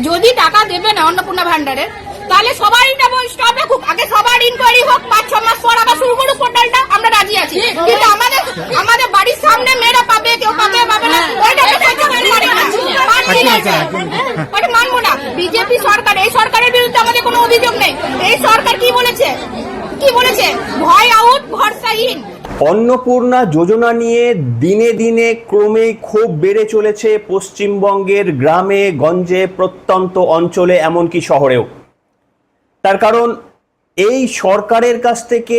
যদি টাকা দেবে না অন্নপূর্ণা ভান্ডারে তাহলে সবারই স্টপ রাখুক, আগে সবার ইনকোয়ারি হোক, 5-6 মাস পর আবার শুরু করুক পোর্টালটা, আমরা রাজি আছি। কিন্তু আমাদের বাড়ির সামনে মেয়েরা পাবে, কেউ পাবে না, ওইটা মানবো না। বিজেপি সরকার, এই সরকারের বিরুদ্ধে আমাদের কোনো অভিযোগ নেই। এই সরকার কি বলেছে ভয় আউট ভরসাহীন। অন্নপূর্ণা যোজনা নিয়ে দিনে দিনে ক্রমেই ক্ষোভ বেড়ে চলেছে পশ্চিমবঙ্গের গ্রামে গঞ্জে, প্রত্যন্ত অঞ্চলে, এমনকি শহরেও। তার কারণ এই সরকারের কাছ থেকে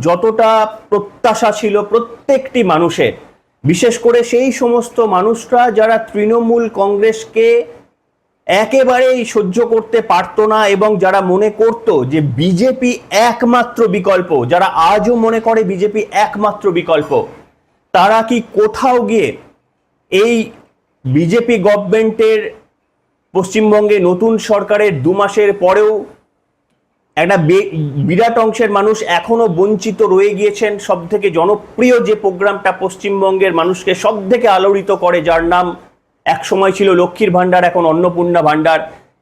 যতটা প্রত্যাশা ছিল প্রত্যেকটি মানুষের, বিশেষ করে সেই সমস্ত মানুষরা যারা তৃণমূল কংগ্রেসকে একেবারেই সহ্য করতে পারতো না এবং যারা মনে করত যে বিজেপি একমাত্র বিকল্প, যারা আজও মনে করে বিজেপি একমাত্র বিকল্প, তারা কি কোথাও গিয়ে এই বিজেপি গভর্নমেন্টের পশ্চিমবঙ্গে নতুন সরকারের 2 মাসের পরেও একটা বিরাট অংশের মানুষ এখনো বঞ্চিত রয়ে গিয়েছেন সব থেকে জনপ্রিয় যে প্রোগ্রামটা পশ্চিমবঙ্গের মানুষকে সব থেকে আলোড়িত করে, যার নাম এক সময় ছিল লক্ষ্মীর ভাণ্ডার, এখন অন্নপূর্ণা ভাণ্ডার,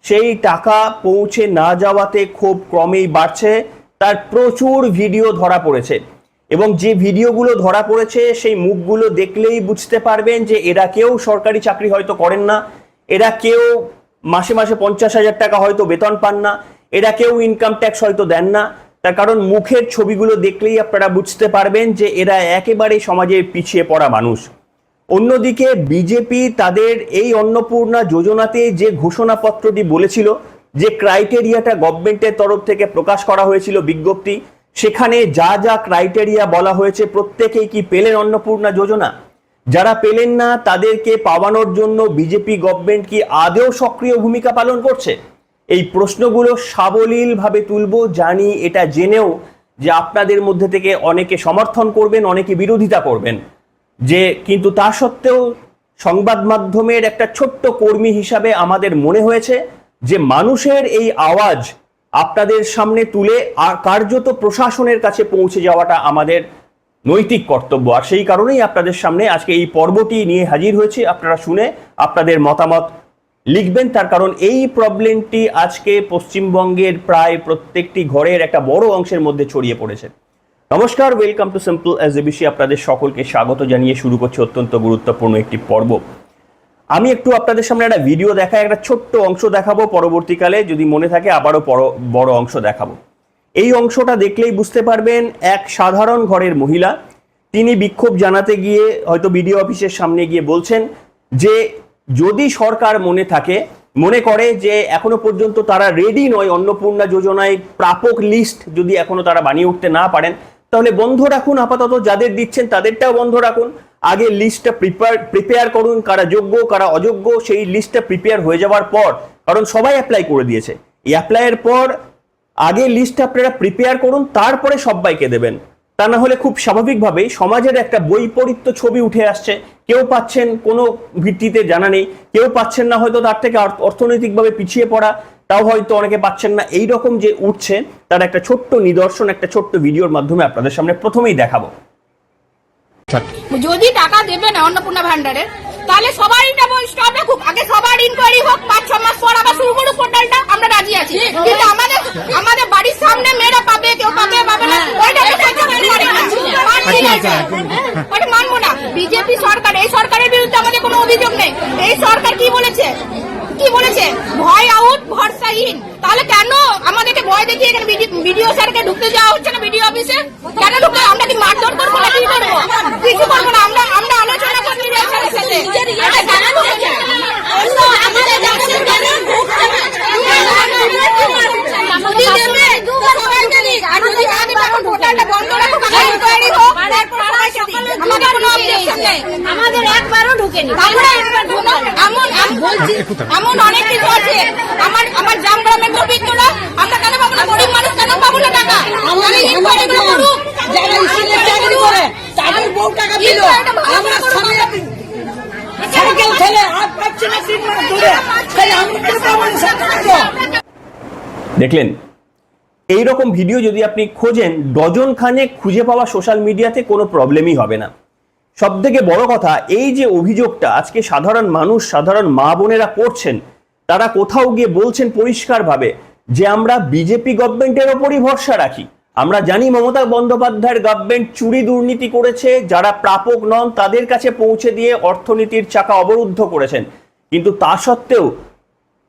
সেই টাকা পৌঁছে না যাওয়াতে ক্ষোভ ক্রমেই বাড়ছে। তার প্রচুর ভিডিও ধরা পড়েছে এবং যে ভিডিওগুলো ধরা পড়েছে সেই মুখগুলো দেখলেই বুঝতে পারবেন যে এরা কেউ সরকারি চাকরি হয়তো করেন না, এরা কেউ মাসে মাসে 50,000 টাকা হয়তো বেতন পান না, এরা কেউ ইনকাম ট্যাক্স হয়তো দেন না। তার কারণ মুখের ছবিগুলো দেখলেই আপনারা বুঝতে পারবেন যে এরা একেবারেই সমাজের পিছিয়ে পড়া মানুষ। অন্যদিকে বিজেপি তাদের এই অন্নপূর্ণা যোজনাতে যে ঘোষণাপত্রটি বলেছিল, যে ক্রাইটেরিয়াটা গভর্নমেন্টের তরফ থেকে প্রকাশ করা হয়েছিল বিজ্ঞপ্তি, সেখানে যা যা ক্রাইটেরিয়া বলা হয়েছে প্রত্যেকেই কি পেলেন অন্নপূর্ণা যোজনা? যারা পেলেন না তাদেরকে পাওয়ানোর জন্য বিজেপি গভর্নমেন্ট কি আদৌ সক্রিয় ভূমিকা পালন করছে? এই প্রশ্নগুলো সাবলীলভাবে তুলব। জানি এটা জেনেও যে আপনাদের মধ্যে থেকে অনেকে সমর্থন করবেন, অনেকে বিরোধিতা করবেন, যে কিন্তু তা সত্ত্বেও সংবাদ মাধ্যমের একটা ছোট্ট কর্মী হিসাবে আমাদের মনে হয়েছে যে মানুষের এই আওয়াজ আপনাদের সামনে তুলে কার্যত প্রশাসনের কাছে পৌঁছে যাওয়াটা আমাদের নৈতিক কর্তব্য। আর সেই কারণেই আপনাদের সামনে আজকে এই পর্বটি নিয়ে হাজির হয়েছি। আপনারা শুনে আপনাদের মতামত লিখবেন, তার কারণ এই প্রবলেমটি আজকে পশ্চিমবঙ্গের প্রায় প্রত্যেকটি ঘরের একটা বড় অংশের মধ্যে ছড়িয়ে পড়েছে। নমস্কার, ওয়েলকাম টু সিম্পল এসএবিসি। আপনাদের সকলকে স্বাগত জানিয়ে শুরু করছি অত্যন্ত গুরুত্বপূর্ণ একটি পর্ব। আমি একটু আপনাদের সামনে একটা ভিডিও দেখাই, একটা ছোট্ট অংশ দেখাবো, পরবর্তীকালে যদি মনে থাকে আবারও বড় অংশ দেখাবো। এই অংশটা দেখলেই বুঝতে পারবেন এক সাধারণ ঘরের মহিলা, তিনি বিক্ষোভ জানাতে গিয়ে হয়তো বিডিও অফিসের সামনে গিয়ে বলছেন যে যদি সরকার মনে করে যে এখনো পর্যন্ত তারা রেডি নয় অন্নপূর্ণা যোজনায় প্রাপক লিস্ট যদি এখনো তারা বানিয়ে উঠতে না পারেন, তাহলে বন্ধ রাখুন, আপাতত যাদের দিচ্ছেন তাদেরটাও বন্ধ রাখুন, আগে লিস্টটা প্রিপেয়ার করুন, কারা যোগ্য কারা অযোগ্য সেই লিস্টটা প্রিপেয়ার হয়ে যাওয়ার পর, কারণ সবাই অ্যাপ্লাই করে দিয়েছে, এই অ্যাপ্লাইয়ের পর আগে লিস্টটা আপনারা প্রিপেয়ার করুন, তারপরে সবাইকে দেবেন। তা না হলে খুব স্বাভাবিকভাবেই সমাজের একটা বৈপরীত্য ছবি উঠে আসছে। কেউ পাচ্ছেন কোনো ভিত্তিতে জানা নেই, কেউ পাচ্ছেন না হয়তো তার থেকে অর্থনৈতিকভাবে পিছিয়ে পড়া, তাও হয়তো অনেকে পাচ্ছেন না। এই রকম যে উঠছে তার একটা ছোট্ট নিদর্শন একটা ছোট্ট ভিডিওর মাধ্যমে আপনাদের সামনে প্রথমেই দেখাবো। যদি টাকা দেবে না অন্নপূর্ণা ভান্ডারে তাহলে সবারই স্টপ রাখুক, আগে সবার ইনকোয়ারি হোক, 5-6 মাস পর আবার শুরু করুক পোর্টালটা, আমরা রাজি আছি। কিন্তু আমাদের বাড়ির সামনে মেয়েরা পাবে, কেউ পাবে না, ওইটা মানবো না। বিজেপি সরকার, এই সরকারের বিরুদ্ধে আমাদের কোনো অভিযোগ নেই। এই সরকার কি বলেছে ভয় আউট ভরসাহীন। তাহলে কেন আমাদেরকে ভয় দেখিয়ে এখানে বিডিও স্যারকে ঢুকতে যাওয়া হচ্ছে না বিডিও অফিসে? কেন ঢুকতে? আমরা কি মারধর করবো না কি করবো? কিছু করবো না, আমরা আলোচনা করছি স্যারের সাথে। আমাদের একবারও ঢুকেনি, এমন অনেক কিছু আছে। আমার জাম গ্রামের দুর্বৃত্তরা, আমরা কেন পাবো না? গরিব মানুষ কেন পাবো না টাকা? যারা স্কুলের চাকরি করে তাদের বউ টাকা দিল, আমরা সাইকেল ঠেলে হাত পাচ্ছি না 3 মাস ধরে, তাই আমরা কেন পাবো না? দেখলেন, এইরকম ভিডিও যদি আপনি খোঁজেন ডজন খানেক খুঁজে পাওয়া সোশ্যাল মিডিয়াতে কোনো প্রবলেমই হবে না। সব থেকে বড় কথা, এই যে অভিযোগটা আজকে সাধারণ মানুষ, সাধারণ মা বোনেরা করছেন, তারা কোথাও গিয়ে বলছেন পরিষ্কারভাবে যে আমরা বিজেপি গভর্নমেন্টের ওপরই ভরসা রাখি। আমরা জানি মমতা বন্দ্যোপাধ্যায়ের গভর্নমেন্ট চুরি দুর্নীতি করেছে, যারা প্রাপক নন তাদের কাছে পৌঁছে দিয়ে অর্থনীতির চাকা অবরুদ্ধ করেছেন, কিন্তু তা সত্ত্বেও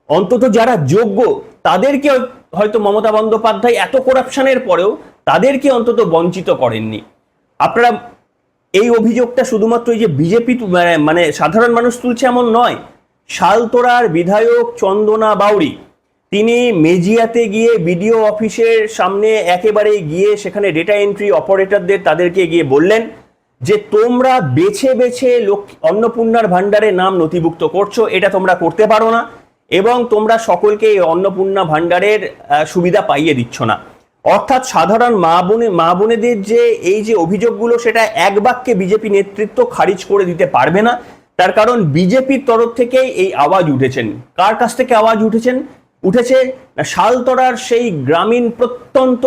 অন্তত যারা যোগ্য তাদেরকে হয়তো মমতা বন্দ্যোপাধ্যায় এত করাপশনের পরেও তাদেরকে অন্তত বঞ্চিত করেননি। আপনারা এই অভিযোগটা শুধুমাত্র এই যে বিজেপি মানে সাধারণ মানুষ তুলছে এমন নয়। শালতোড়ার বিধায়ক চন্দনা বাউরি তিনি মেজিয়াতে গিয়ে বিডিও অফিসের সামনে একেবারে গিয়ে সেখানে ডেটা এন্ট্রি অপারেটরদের তাদেরকে গিয়ে বললেন যে তোমরা বেছে বেছে অন্নপূর্ণার ভাণ্ডারের নাম নথিভুক্ত করছো, এটা তোমরা করতে পারো না এবং তোমরা সকলকে এই অন্নপূর্ণা ভাণ্ডারের সুবিধা পাইয়ে দিচ্ছ না। অর্থাৎ সাধারণ মা বোনেদের যে এই যে অভিযোগগুলো সেটা এক বাক্যে বিজেপি নেতৃত্ব খারিজ করে দিতে পারবে না। তার কারণ বিজেপির তরফ থেকেই এই আওয়াজ উঠেছেন। কার কাছ থেকে আওয়াজ উঠেছে শালতোড়ার সেই গ্রামীণ প্রত্যন্ত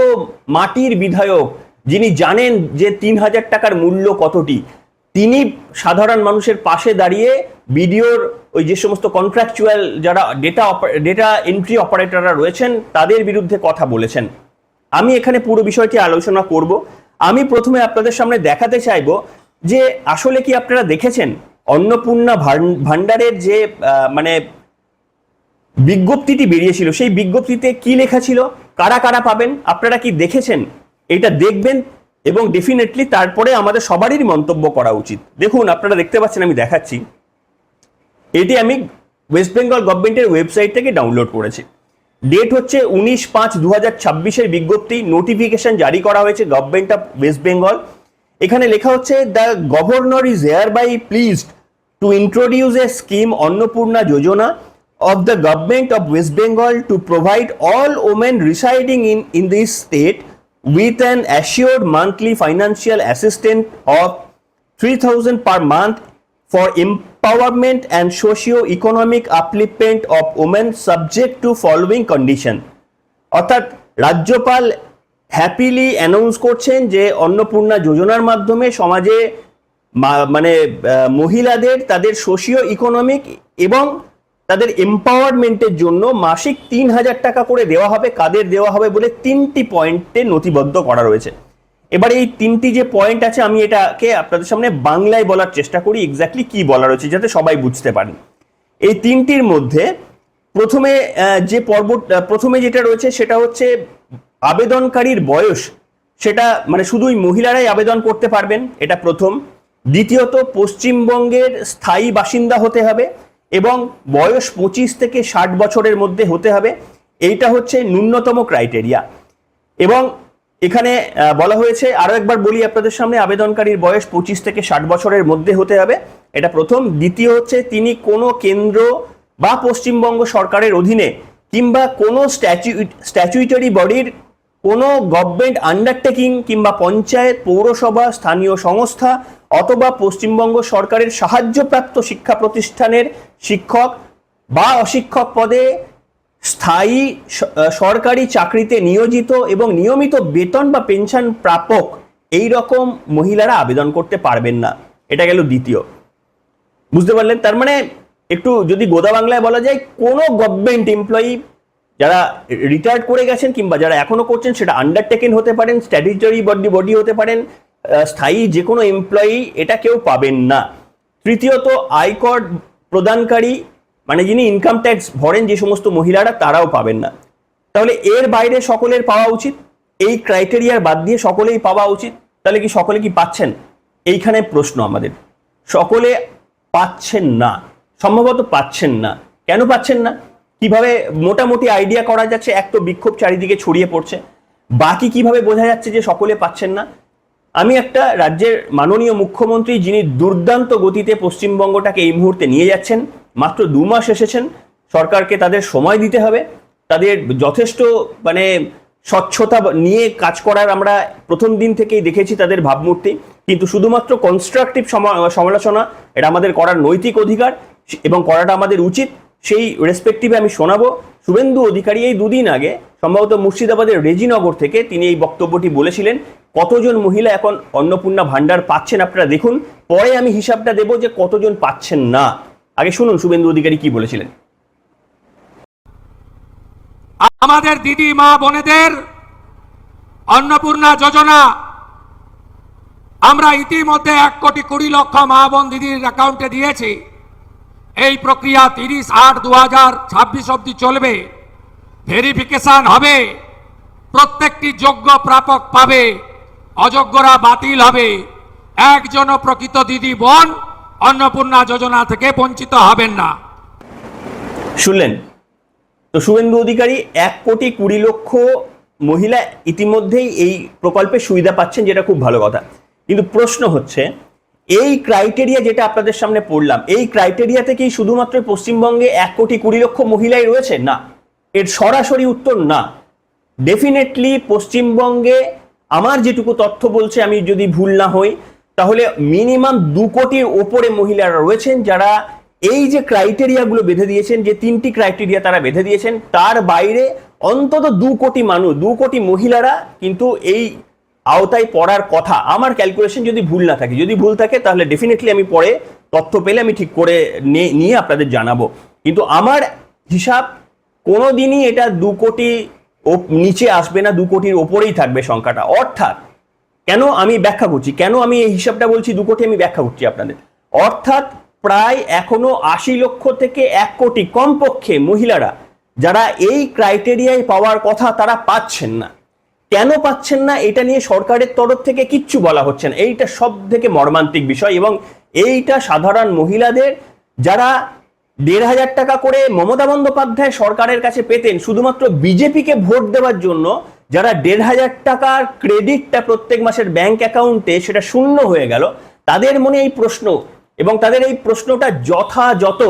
মাটির বিধায়ক যিনি জানেন যে ৩,০০০ টাকার মূল্য কতটি, তিনি সাধারণ মানুষের পাশে দাঁড়িয়ে বিডিওর ওই যে সমস্ত কন্ট্রাকচুয়াল যারা ডেটা এন্ট্রি অপারেটররা রয়েছেন তাদের বিরুদ্ধে কথা বলেছেন। আমি এখানে পুরো বিষয়টি আলোচনা করব। আমি প্রথমে আপনাদের সামনে দেখাতে চাইব যে আসলে কি আপনারা দেখেছেন অন্নপূর্ণা ভাণ্ডারের যে মানে বিজ্ঞপ্তিটি বেরিয়েছিল, সেই বিজ্ঞপ্তিতে কি লেখা ছিল, কারা কারা পাবেন, আপনারা কি দেখেছেন? এটা দেখবেন এবং ডেফিনেটলি তারপরে আমাদের সবারই মন্তব্য করা উচিত। দেখুন, আপনারা দেখতে পাচ্ছেন, আমি দেখাচ্ছি, এটি আমি ওয়েস্ট বেঙ্গল গভর্নমেন্টের ওয়েবসাইট থেকে ডাউনলোড করেছি। ডেট হচ্ছে 19/5/2026 বিজ্ঞপ্তি, নোটিফিকেশন জারি করা হয়েছে গভর্নমেন্ট অফ ওয়েস্ট বেঙ্গল। এখানে লেখা হচ্ছে the governor is hereby pleased to introduce a scheme Annapurna Yojana of the government of West Bengal to provide all women residing in this state with an assured monthly financial assistance of 3,000 per month for empowerment and socio-economic upliftment of women subject to following condition। অর্থাৎ রাজ্যপাল happily announce করছেন যে অন্নপূর্ণা যোজনার মাধ্যমে সমাজে মানে মহিলাদের তাদের সোশিও ইকোনমিক এবং তাদের এম্পাওয়ারমেন্টের জন্য মাসিক ৩,০০০ টাকা করে দেওয়া হবে। কাদের দেওয়া হবে বলে ৩টি পয়েন্টে নথিবদ্ধ করা রয়েছে। এবার এই 3টি যে পয়েন্ট আছে আমি এটাকে আপনাদের সামনে বাংলায় বলার চেষ্টা করি এক্স্যাক্টলি কি বলা রয়েছে যাতে সবাই বুঝতে পারেন। এই 3টির মধ্যে প্রথমে যেটা রয়েছে সেটা হচ্ছে আবেদনকারীর বয়স, সেটা মানে শুধুই মহিলারাই আবেদন করতে পারবেন, এটা প্রথম। দ্বিতীয়ত পশ্চিমবঙ্গের স্থায়ী বাসিন্দা হতে হবে এবং বয়স 25 থেকে 60 বছরের মধ্যে হতে হবে, এইটা হচ্ছে ন্যূনতম ক্রাইটেরিয়া। এবং এখানে বলা হয়েছে, আরো একবার বলি আপনাদের সামনে, আবেদনকারীর বয়স 25 থেকে 60 বছরের মধ্যে হতে হবে, এটা প্রথম। দ্বিতীয় হচ্ছে তিনি কোনো কেন্দ্র বা পশ্চিমবঙ্গ সরকারের অধীনে কিংবা কোনো স্ট্যাচুইটারি বডির কোনো গভর্নমেন্ট আন্ডারটেকিং কিংবা পঞ্চায়েত, পৌরসভা, স্থানীয় সংস্থা অথবা পশ্চিমবঙ্গ সরকারের সাহায্যপ্রাপ্ত শিক্ষা প্রতিষ্ঠানের শিক্ষক বা অশিক্ষক পদে স্থায়ী সরকারি চাকরিতে নিয়োজিত এবং নিয়মিত বেতন বা পেনশন প্রাপক এই রকম মহিলারা আবেদন করতে পারবেন না। এটা গেল দ্বিতীয়। বুঝতে পারলেন? তার মানে একটু যদি গোদা বাংলায় বলা যায়, কোনো গভর্নমেন্ট এমপ্লয়ি যারা রিটায়ার্ড করে গেছেন কিংবা যারা এখনো করছেন, সেটা আন্ডারটেকেন হতে পারেন, স্ট্যাটিউটরি বডি হতে পারেন, স্থায়ী যে কোনো এমপ্লয়ি, এটা কেউ পাবেন না। তৃতীয়ত আয়কর প্রদানকারী মানে যিনি ইনকাম ট্যাক্স ভরেন যে সমস্ত মহিলারা, তারাও পাবেন না। তাহলে এর বাইরে সকলের পাওয়া উচিত, এই ক্রাইটেরিয়ার বাদ দিয়ে সকলেই পাওয়া উচিত। তাহলে কি সকলে কি পাচ্ছেন? এইখানে প্রশ্ন আমাদের। সকলে পাচ্ছেন না, সম্ভবত পাচ্ছেন না। কেন পাচ্ছেন না? কিভাবে মোটামুটি আইডিয়া করা যাচ্ছে? এক তো বিক্ষোভ চারিদিকে ছড়িয়ে পড়ছে, বাকি কিভাবে বোঝা যাচ্ছে যে সকলে পাচ্ছেন না? আমি একটা রাজ্যের মাননীয় মুখ্যমন্ত্রী যিনি দুর্দান্ত গতিতে পশ্চিমবঙ্গটাকে এই মুহূর্তে নিয়ে যাচ্ছেন, মাত্র 2 মাস এসেছেন, সরকারকে তাদের সময় দিতে হবে, তাদের যথেষ্ট মানে স্বচ্ছতা নিয়ে কাজ করার আমরা প্রথম দিন থেকেই দেখেছি তাদের ভাবমূর্তি। কিন্তু শুধুমাত্র কনস্ট্রাকটিভ সমালোচনা এটা আমাদের করার নৈতিক অধিকার এবং করাটা আমাদের উচিত। সেই রেসপেক্টিভে আমি শোনাবো শুভেন্দু অধিকারী এই 2 দিন আগে সম্ভবত মুর্শিদাবাদের রেজিনগর থেকে তিনি এই বক্তব্যটি বলেছিলেন। কতজন মহিলা এখন অন্নপূর্ণা ভাণ্ডার পাচ্ছেন আপনারা দেখুন, পরে আমি হিসাবটা দেব যে কতজন পাচ্ছেন না। আগে শুনুন শুভেন্দু অধিকারী কি বলেছিলেন। আমাদের দিদি মা বোনেদের অন্নপূর্ণা যোজনা আমরা ইতিমধ্যে 1,20,00,000 মা বোন দিদির অ্যাকাউন্টে দিয়েছি। এই প্রক্রিয়া 30/8/2026 অবধি চলবে। ভেরিফিকেশন হবে, প্রত্যেকটি যোগ্য প্রাপক পাবে, অযোগ্যরা বাতিল হবে। একজনও প্রকৃত দিদি বোন অন্নপূর্ণা যোজনা থেকে বঞ্চিত হবেন না। শুনলেন তো, শুভেন্দু অধিকারী 1,20,00,000 মহিলা ইতিমধ্যেই এই প্রকল্পে সুবিধা পাচ্ছেন, যেটা খুব ভালো কথা। কিন্তু প্রশ্ন হচ্ছে, এই ক্রাইটেরিয়া যেটা আপনাদের সামনে পড়লাম, এই ক্রাইটেরিয়াতে কি শুধুমাত্র পশ্চিমবঙ্গে 1,20,00,000 মহিলাই রয়েছে? না, এর সরাসরি উত্তর না। ডেফিনেটলি পশ্চিমবঙ্গে আমার যেটুকু তথ্য বলছে, আমি যদি ভুল না হই, তাহলে মিনিমাম 2 কোটির ওপরে মহিলারা রয়েছেন যারা এই যে ক্রাইটেরিয়াগুলো বেঁধে দিয়েছেন, যে 3টি ক্রাইটেরিয়া তারা বেঁধে দিয়েছেন, তার বাইরে অন্তত 2 কোটি মানুষ, 2 কোটি মহিলারা কিন্তু এই আওতায় পড়ার কথা। আমার ক্যালকুলেশন যদি ভুল না থাকে, যদি ভুল থাকে তাহলে ডেফিনেটলি আমি পরে তথ্য পেলে আমি ঠিক করে নিয়ে আপনাদের জানাবো। কিন্তু আমার হিসাব কোনোদিনই এটা 2 কোটি নিচে আসবে না, 2 কোটির ওপরেই থাকবে সংখ্যাটা। অর্থাৎ কেন আমি ব্যাখ্যা করছি, কেন আমি এই হিসাবটা বলছি 2 কোটি, আমি ব্যাখ্যা করছি আপনাদের। অর্থাৎ প্রায় এখনো 80 লক্ষ থেকে 1 কোটি কমপক্ষে মহিলারা যারা এই ক্রাইটেরিয়ায় পাওয়ার কথা, তারা পাচ্ছেন না। কেন পাচ্ছেন না এটা নিয়ে সরকারের তরফ থেকে কিচ্ছু বলা হচ্ছে না। এইটা সব থেকে মর্মান্তিক বিষয়, এবং এইটা সাধারণ মহিলাদের যারা 1,500 টাকা করে মমতা বন্দ্যোপাধ্যায় সরকারের কাছে পেতেন শুধুমাত্র বিজেপিকে ভোট দেওয়ার জন্য, যারা 1,500 টাকার ক্রেডিটটা প্রত্যেক মাসের ব্যাংক অ্যাকাউন্টে সেটা শূন্য হয়ে গেল, তাদের মনে এই প্রশ্ন, এবং তাদের এই প্রশ্নটা যথাযথ।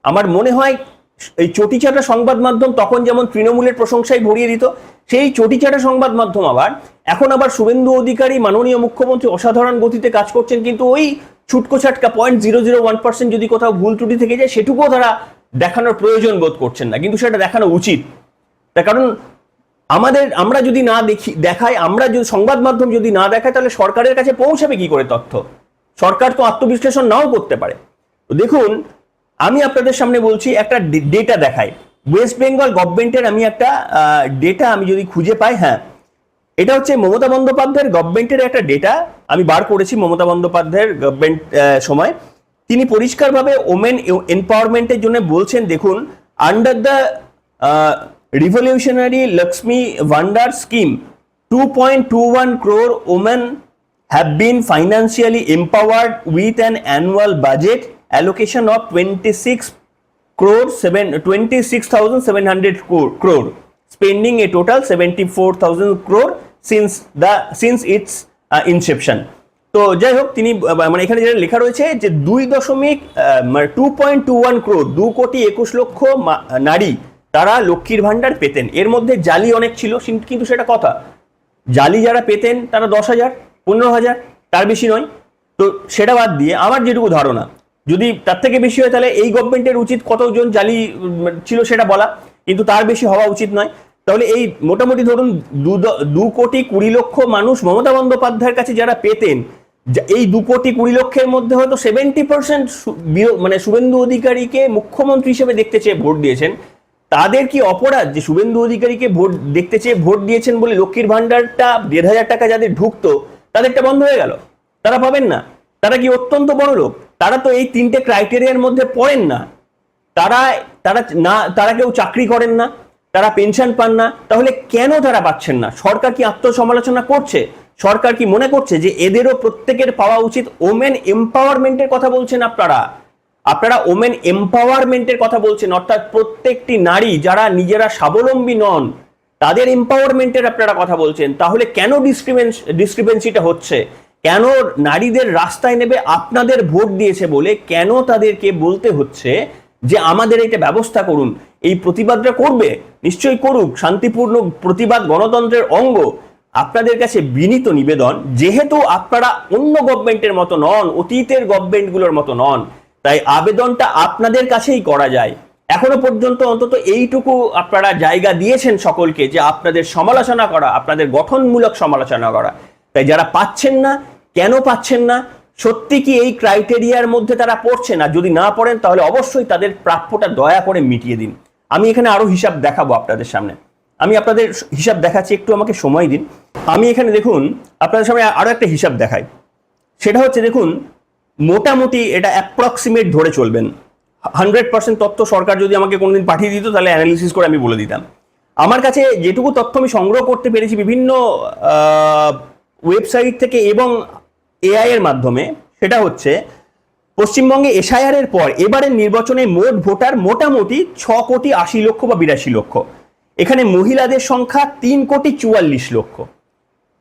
আমার মনে হয় এই চটিচাটা সংবাদ মাধ্যম তখন যেমন তৃণমূলের প্রশংসায় ভরিয়ে দিত, সেই চটিচাটা সংবাদ মাধ্যম এখন আবার শুভেন্দু অধিকারী মাননীয় মুখ্যমন্ত্রী অসাধারণ গতিতে কাজ করছেন, কিন্তু ওই ছুটকো ছাটকা 0.001% যদি কোথাও ভুল ত্রুটি থেকে যায় সেটুকুও তারা দেখানোর প্রয়োজন বোধ করছেন না, কিন্তু সেটা দেখানো উচিত। তার কারণ আমরা যদি না দেখাই, আমরা যদি সংবাদ মাধ্যম যদি না দেখায়, তাহলে সরকারের কাছে পৌঁছাবে কি করে তথ্য? সরকার তো আত্মবিশ্লেষণ নাও করতে পারে। তো দেখুন, আমি আপনাদের সামনে বলছি, একটা ডেটা দেখাই ওয়েস্ট বেঙ্গল গভর্নমেন্টের। আমি একটা ডেটা আমি যদি খুঁজে পাই, হ্যাঁ, এটা হচ্ছে মমতা বন্দ্যোপাধ্যায়ের গভর্নমেন্টের একটা ডেটা আমি বার করেছি। মমতা বন্দ্যোপাধ্যায়ের গভর্নমেন্ট সময় তিনি পরিষ্কারভাবে ওমেন এম্পাওয়ারমেন্টের জন্য বলছেন, দেখুন, under the revolutionary Lakshmi Bhandar scheme 2.21 crore women have been financially empowered with an annual budget allocation of 26,700 crore, spending a total 74,000 crore since its inception. তো যাই হোক, তিনি মানে এখানে যেটা লেখা রয়েছে যে 2.21 crore, 2 কোটি 21 লক্ষ নারী তারা লক্ষ্মীর ভান্ডার পেতেন। এর মধ্যে জালি অনেক ছিল, কিন্তু সেটা কথা, জালি যারা পেতেন তারা 10,000, 15,000, তার বেশি নয়। তো সেটা বাদ দিয়ে আমার যেটুকু ধারণা, যদি তার থেকে বেশি হয় তাহলে এই গভর্নমেন্টের উচিত কতজন জালি ছিল সেটা বলা, কিন্তু তার বেশি হওয়া উচিত নয়। তাহলে এই মোটামুটি ধরুন 2,20,00,000 মানুষ মমতা বন্দ্যোপাধ্যায়ের কাছে যারা পেতেন, এই 2,20,00,000 মধ্যে হয়তো 70% মানে শুভেন্দু অধিকারীকে মুখ্যমন্ত্রী হিসেবে দেখতে চেয়ে ভোট দিয়েছেন। তাদের কি অপরাধ যে শুভেন্দু অধিকারীকে ভোট দেখতে চেয়ে ভোট দিয়েছেন বলে লক্ষ্মীর ভান্ডারটা 1,500 টাকা যাদের ঢুকতো তাদেরটা বন্ধ হয়ে গেল? তারা পাবেন না? তারা কি অত্যন্ত বড় লোক? তারা তো এই 3টে ক্রাইটেরিয়ার মধ্যে পড়েন না। তারা কেউ চাকরি করেন না, তারা পেনশন পান না। তাহলে কেন তারা পাচ্ছেন না? সরকার কি আত্মসমালোচনা করছে? সরকার কি মনে করছে যে এদেরও প্রত্যেকের পাওয়া উচিত? ওমেন এম্পাওয়ারমেন্টের কথা বলছেন আপনারা ওমেন এম্পাওয়ারমেন্টের কথা বলছেন, অর্থাৎ প্রত্যেকটি নারী যারা নিজেরা স্বাবলম্বী নন তাদের এম্পাওয়ারমেন্টের আপনারা কথা বলছেন। তাহলে কেন ডিসক্রিপেন্সিটা হচ্ছে? কেন নারীদের রাস্তায় নেবে আপনাদের ভোট দিয়েছে বলে কেন তাদেরকে বলতে হচ্ছে যে আমাদের এটা ব্যবস্থা করুন? এই প্রতিবাদটা করবে, নিশ্চয়ই করুক, শান্তিপূর্ণ প্রতিবাদ গণতন্ত্রের অঙ্গ। আপনাদের কাছে বিনীত নিবেদন, যেহেতু আপনারা অন্য গভর্নমেন্টের মতো নন, অতীতের গভর্নমেন্টগুলোর মতো নন, তাই আবেদনটা আপনাদের কাছেই করা যায়। এখনো পর্যন্ত অন্তত এইটুকু আপনারা জায়গা দিয়েছেন সকলকে যে আপনাদের সমালোচনা করা, আপনাদের গঠনমূলক সমালোচনা করা। তাই যারা পাচ্ছেন না, কেন পাচ্ছেন না? সত্যি কি এই ক্রাইটেরিয়ার মধ্যে তারা পড়ছে না? যদি না পড়েন তাহলে অবশ্যই তাদের প্রাপ্যটা দয়া করে মিটিয়ে দিন। আমি এখানে আরো হিসাব দেখাবো আপনাদের সামনে। আমি আপনাদের হিসাব দেখাচ্ছি, একটু আমাকে সময় দিন। আমি এখানে দেখুন আপনাদের সামনে আরো একটা হিসাব দেখাই। সেটা হচ্ছে দেখুন, মোটামুটি এটা অ্যাপ্রক্সিমেট ধরে চলবেন। 100% তথ্য সরকার যদি আমাকে কোনোদিন পাঠিয়ে দিত তাহলে অ্যানালিসিস করে আমি বলে দিতাম। আমার কাছে যেটুকু তথ্য আমি সংগ্রহ করতে পেরেছি বিভিন্ন ওয়েবসাইট থেকে এবং এআই এর মাধ্যমে, সেটা হচ্ছে পশ্চিমবঙ্গে এসআইআর এর পর এবারের নির্বাচনে মোট ভোটার মোটামুটি 6,80,00,000 বা 82,00,000। এখানে মহিলাদের সংখ্যা 3,44,00,000।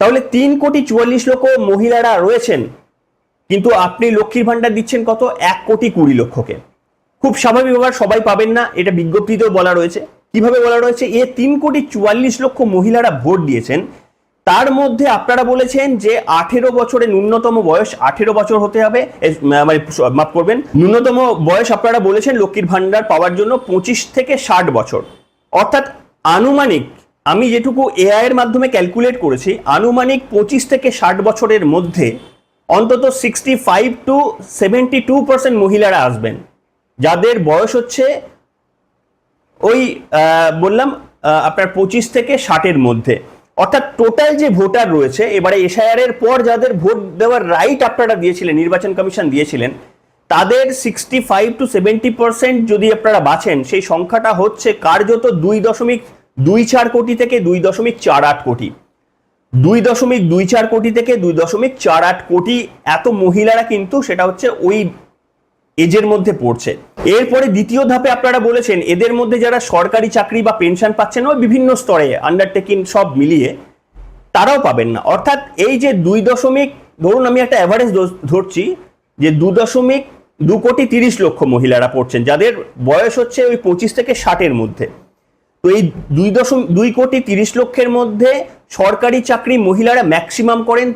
তাহলে 3,44,00,000 মহিলারা রয়েছেন, কিন্তু আপনি লক্ষ্মীর ভান্ডার দিচ্ছেন কত? 1,20,00,000-কে। খুব স্বাভাবিক ব্যাপার, সবাই পাবেন না, এটা বিজ্ঞপ্তিতেও বলা রয়েছে। কিভাবে বলা রয়েছে? 3,44,00,000 মহিলারা ভোট দিয়েছেন, তার মধ্যে আপনারা বলেছেন যে 18 বছরের ন্যূনতম বয়স 18 বছর হতে হবে, মানে মাফ করবেন, ন্যূনতম বয়স আপনারা বলেছেন লক্ষ্মীর ভান্ডার পাওয়ার জন্য 25 থেকে 60 বছর। অর্থাৎ আনুমানিক, আমি যেটুকু এআই এর মাধ্যমে ক্যালকুলেট করেছি, আনুমানিক 25 থেকে 60 বছরের মধ্যে অন্তত 65 to 72% মহিলারা আসবেন, যাদের বয়স হচ্ছে ওই বললাম আপনার 25 থেকে 60-এর মধ্যে। অর্থাৎ টোটাল যে ভোটার রয়েছে, এবারে এসআইআর এর পর যাদের ভোট দেওয়ার রাইট আপনারা দিয়েছিলেন, নির্বাচন কমিশন দিয়েছিলেন, তাদের 65 to 70% যদি আপনারা বাছেন, সেই সংখ্যাটা হচ্ছে কার্যত 2.24 কোটি থেকে 2.48 কোটি। 2.24 কোটি থেকে 2.48 কোটি এত মহিলারা কিন্তু সেটা হচ্ছে ওই এজের মধ্যে পড়ছে। এরপরে দ্বিতীয় ধাপে আপনারা বলেছেন এদের মধ্যে যারা সরকারি চাকরি বা পেনশন পাচ্ছেন ওই বিভিন্ন স্তরে আন্ডারটেকিং সব মিলিয়ে, তারাও পাবেন না। অর্থাৎ এই যে ধরুন আমি একটা অ্যাভারেজ ধরছি যে 2.30 লক্ষ মহিলারা পড়ছেন, যাদের বয়স হচ্ছে ওই 25 থেকে 60-এর মধ্যে। তো এই 2.30 লক্ষের মধ্যে সরকারি চাকরি মহিলারা ম্যাক্সিমাম করেন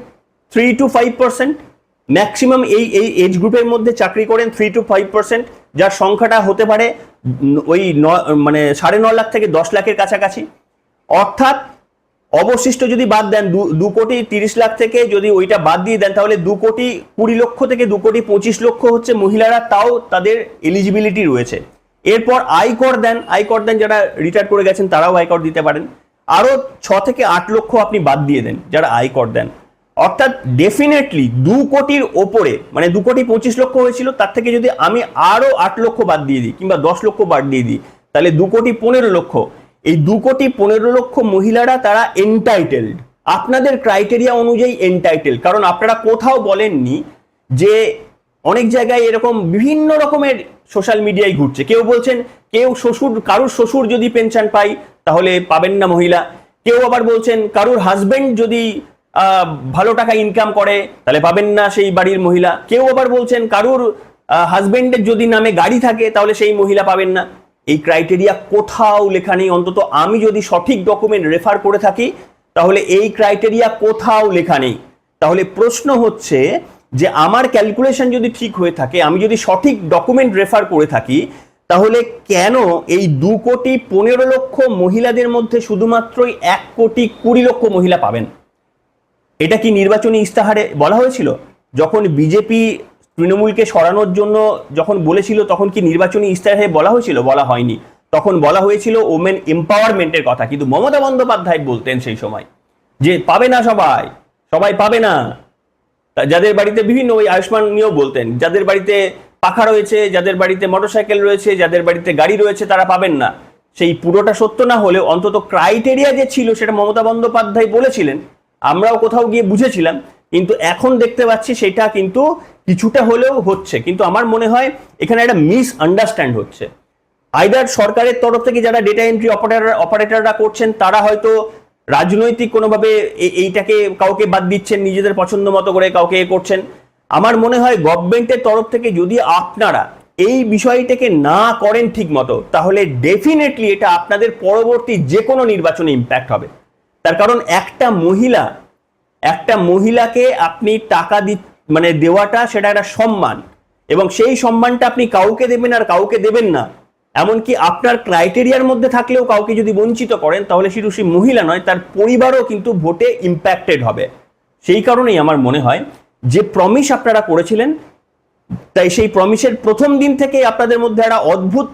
3 to 5%, ম্যাক্সিমাম এই এজ গ্রুপের মধ্যে চাকরি করেন 3 to 5%, যার সংখ্যাটা হতে পারে ওই মানে 9.5 লাখ থেকে 10 লাখের কাছাকাছি। অর্থাৎ অবশিষ্ট যদি বাদ দেন 2,30,00,000 থেকে যদি ওইটা বাদ দিয়ে দেন, তাহলে 2,20,00,000 থেকে 2,25,00,000 হচ্ছে মহিলারা, তাও তাদের এলিজিবিলিটি রয়েছে। এরপর আয়কর দেন, যারা রিটায়ার করে গেছেন তারাও আয়কর দিতে পারেন। আরো 6 থেকে 8 লক্ষ আপনি বাদ দিয়ে দেন যারা আয়কর দেন। অর্থাৎ ডেফিনেটলি 2 কোটির ওপরে, মানে 2,25,00,000 হয়েছিল, তার থেকে যদি আমি আরো 8 লক্ষ বাদ দিয়ে দিই কিংবা 10 লক্ষ বাদ দিয়ে দিই, তাহলে 2,15,00,000। এই 2,15,00,000 মহিলারা তারা এন্টাইটেলড, আপনাদের ক্রাইটেরিয়া অনুযায়ী এন্টাইটেল। কারণ আপনারা কোথাও বলেননি যে, অনেক জায়গায় এরকম বিভিন্ন রকমের সোশ্যাল মিডিয়ায় ঘুরছে, কেউ বলছেন কারুর শ্বশুর যদি পেনশন পাই তাহলে পাবেন না মহিলা, কেউ আবার বলছেন কারুর হাজবেন্ড যদি ভালো টাকা ইনকাম করে তাহলে পাবেন না সেই বাড়ির মহিলা, কেউ আবার বলছেন কারুর হাজবেন্ডের যদি নামে গাড়ি থাকে তাহলে সেই মহিলা পাবেন না। এই ক্রাইটেরিয়া কোথাও লেখা নেই, অন্তত আমি যদি সঠিক ডকুমেন্ট রেফার করে থাকি তাহলে এই ক্রাইটেরিয়া কোথাও লেখা নেই। তাহলে প্রশ্ন হচ্ছে যে আমার ক্যালকুলেশন যদি ঠিক হয়ে থাকে, আমি যদি সঠিক ডকুমেন্ট রেফার করে থাকি, তাহলে কেন এই 2,15,00,000 মহিলাদের মধ্যে শুধুমাত্রই 1,20,00,000 মহিলা পাবেন? এটা কি নির্বাচনী ইস্তাহারে বলা হয়েছিল? যখন বিজেপি তৃণমূলকে সরানোর জন্য যখন বলেছিল, তখন কি নির্বাচনী ইস্তাহারে বলা হয়েছিল? বলা হয়নি। তখন বলা হয়েছিল ওমেন এম্পাওয়ারমেন্টের কথা, কিন্তু মমতা বন্দ্যোপাধ্যায় বলতেন সেই সময় যে পাবে না সবাই পাবে না। যাদের বাড়িতে বিভিন্ন ওই আয়ুষ্মান নিয়েও বলতেন, যাদের বাড়িতে পাখা রয়েছে, যাদের বাড়িতে মোটরসাইকেল রয়েছে, যাদের বাড়িতে গাড়ি রয়েছে তারা পাবেন না। সেই পুরোটা সত্য না হলেও অন্তত ক্রাইটেরিয়া যে ছিল সেটা মমতা বন্দ্যোপাধ্যায় বলেছিলেন, আমরাও কোথাও গিয়ে বুঝেছিলাম, কিন্তু এখন দেখতে পাচ্ছি সেটা কিন্তু কিছুটা হলেও হচ্ছে। কিন্তু আমার মনে হয় এখানে একটা মিস আন্ডারস্ট্যান্ড হচ্ছে। আইদার সরকারের তরফ থেকে যারা ডেটা এন্ট্রি অপারেটররা করছেন তারা হয়তো রাজনৈতিক কোনোভাবে এইটাকে কাউকে বাদ দিচ্ছেন, নিজেদের পছন্দ মতো করে কাউকে করছেন। আমার মনে হয় গভর্নমেন্টের তরফ থেকে যদি আপনারা এই বিষয়টাকে না করেন ঠিক মতো, তাহলে ডেফিনেটলি এটা আপনাদের পরবর্তী যে কোনো নির্বাচনে ইম্প্যাক্ট হবে। তার কারণ একটা মহিলাকে আপনি টাকা মানে দেওয়াটা সেটা একটা সম্মান, এবং সেই সম্মানটা আপনি কাউকে দেবেন আর কাউকে দেবেন না, এমনকি আপনার ক্রাইটেরিয়ার মধ্যে থাকলেও কাউকে যদি বঞ্চিত করেন, তাহলে শুধু সেই মহিলা নয়, তার পরিবারও কিন্তু ভোটে ইম্প্যাক্টেড হবে। সেই কারণেই আমার মনে হয় যে প্রমিস আপনারা করেছিলেন, তাই সেই প্রমিসের প্রথম দিন থেকে আপনাদের মধ্যে একটা অদ্ভুত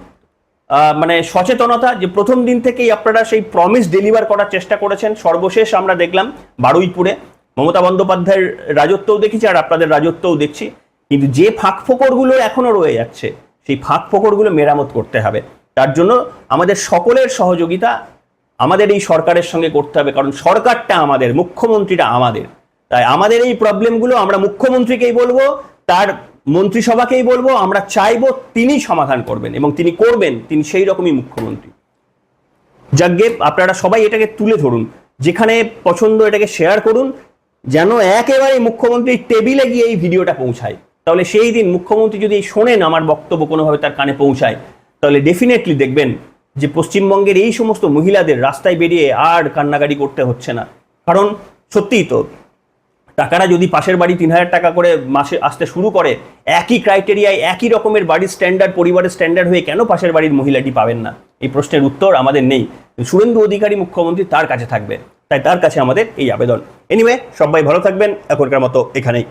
মানে সচেতনতা, যে প্রথম দিন থেকেই আপনারা সেই প্রমিস ডেলিভার করার চেষ্টা করেছেন। সর্বশেষ আমরা দেখলাম বারুইপুরে মমতা বন্দ্যোপাধ্যায়ের রাজত্বও দেখেছি আর আপনাদের রাজত্বও দেখছি, কিন্তু যে ফাঁক ফোকরগুলো এখনো রয়ে যাচ্ছে সেই ফাঁক ফোকরগুলো মেরামত করতে হবে। তার জন্য আমাদের সকলের সহযোগিতা আমাদের এই সরকারের সঙ্গে করতে হবে, কারণ সরকারটা আমাদের, মুখ্যমন্ত্রীটা আমাদের। তাই আমাদের এই প্রবলেমগুলো আমরা মুখ্যমন্ত্রীকেই বলবো, তার মন্ত্রিসভাকেই বলবো, আমরা চাইবো তিনি সমাধান করবেন এবং তিনি করবেন, তিনি সেই রকমই মুখ্যমন্ত্রী। যাজ্ঞে আপনারা সবাই এটাকে তুলে ধরুন, যেখানে পছন্দ এটাকে শেয়ার করুন, যেন একেবারে মুখ্যমন্ত্রীর টেবিলে গিয়ে এই ভিডিওটা পৌঁছায়। তাহলে সেই দিন মুখ্যমন্ত্রী যদি শোনেন আমার বক্তব্য কোনোভাবে তার কানে পৌঁছায়, তাহলে ডেফিনেটলি দেখবেন যে পশ্চিমবঙ্গের এই সমস্ত মহিলাদের রাস্তায় বেরিয়ে আর কান্নাকাটি করতে হচ্ছে না। কারণ সত্যিই তো টাকাটা যদি পাশের বাড়ি 3,000 টাকা করে মাসে আসতে শুরু করে, একই ক্রাইটেরিয়ায় একই রকমের বাড়ির স্ট্যান্ডার্ড, পরিবারের স্ট্যান্ডার্ড হয়ে কেন পাশের বাড়ির মহিলাটি পাবেন না? এই প্রশ্নের উত্তর আমাদের নেই। শুভেন্দু অধিকারী মুখ্যমন্ত্রী তার কাছে থাকবে, তাই তার কাছে আমাদের এই আবেদন। এনিওয়ে, সবাই ভালো থাকবেন, এখনকার মতো এখানেই।